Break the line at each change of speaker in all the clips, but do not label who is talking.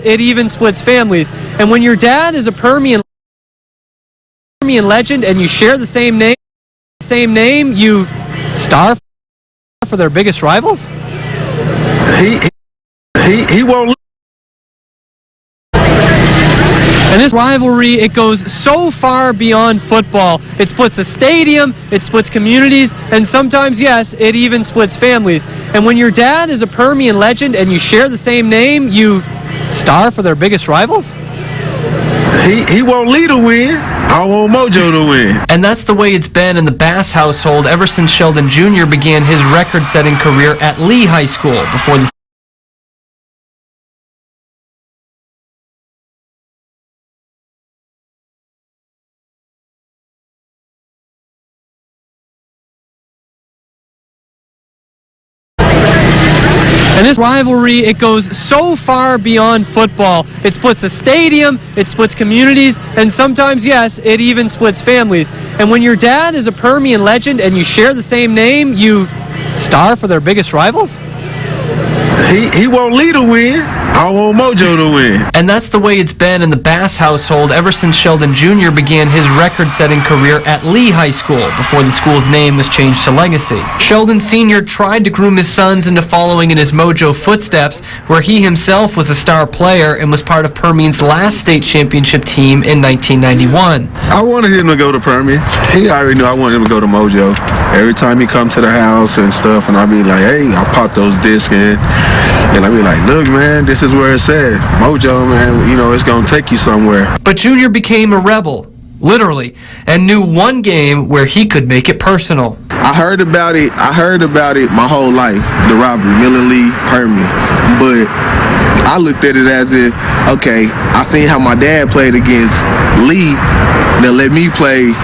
it even splits families. And when your dad is a Permian legend and you share the same name, you star for their biggest rivals?
He won't.
And this rivalry, it goes so far beyond football. It splits a stadium, it splits communities, and sometimes, yes, it even splits families. And when your dad is a Permian legend and you share the same name, you star for their biggest rivals?
He won't lead to win. I want Mojo to win.
And that's the way it's been in the Bass household ever since Sheldon Jr. began his record-setting career at Lee High School before the
And this rivalry, it goes so far beyond football. It splits a stadium, it splits communities, and sometimes, yes, it even splits families. And when your dad is a Permian legend and you share the same name, you star for their biggest rivals?
He won't lead to win. I want Mojo to win.
And that's the way it's been in the Bass household ever since Sheldon Jr. began his record-setting career at Lee High School before the school's name was changed to Legacy. Sheldon Sr. tried to groom his sons into following in his Mojo footsteps, where he himself was a star player and was part of Permian's last state championship team in 1991.
I wanted him to go to Permian. He already knew I wanted him to go to Mojo. Every time he come to the house and stuff, and I'd be like, hey, I'll pop those discs in. And I'd be like, look, man, this is where it's at. Mojo, man, you know, it's going to take you somewhere.
But Junior became a rebel, literally, and knew one game where he could make it personal.
I heard about it my whole life, the rivalry, Midland Lee, Permian. But I looked at it as if, okay, I seen how my dad played against Lee, that let me play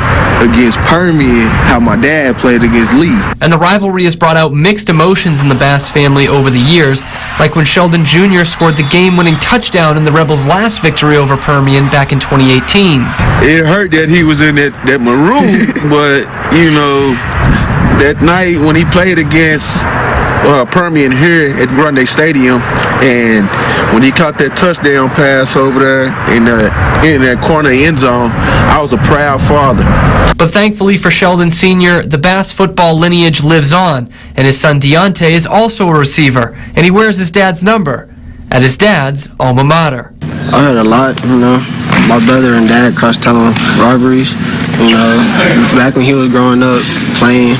against Permian, how my dad played against Lee.
And the rivalry has brought out mixed emotions in the Bass family over the years, like when Sheldon Jr. scored the game-winning touchdown in the Rebels' last victory over Permian back in 2018.
It hurt that he was in that maroon, but, you know, that night when he played against Permian here at Grande Stadium, and when he caught that touchdown pass over there in that corner end zone, I was a proud father.
But thankfully for Sheldon Sr., the Bass football lineage lives on, and his son Deontay is also a receiver, and he wears his dad's number at his dad's alma mater.
I heard a lot, you know. My brother and dad cross-town rivalries, you know, back when he was growing up playing.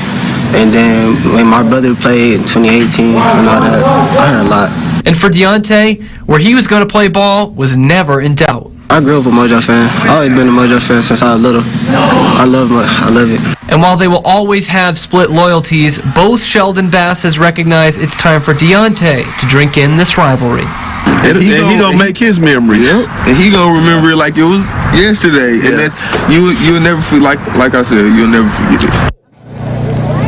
And then when my brother played in 2018 and all that, I heard a lot.
And for Deontay, where he was going to play ball was never in doubt.
I grew up a Mojo fan. I've always been a Mojo fan since I was little. I love it.
And while they will always have split loyalties, both Sheldon Bass has recognized it's time for Deontay to drink in this rivalry.
And he gonna make his memories. Yep. And he gonna remember it like it was yesterday. Yeah. And that's, you'll never feel like I said, you'll never forget it.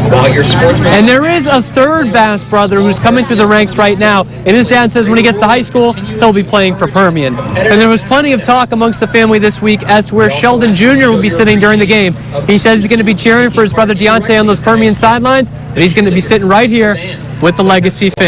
And there is a third Bass brother who's coming through the ranks right now, and his dad says when he gets to high school, he'll be playing for Permian. And there was plenty of talk amongst the family this week as to where Sheldon Jr. will be sitting during the game. He says he's going to be cheering for his brother Deontay on those Permian sidelines, but he's going to be sitting right here with the Legacy fans.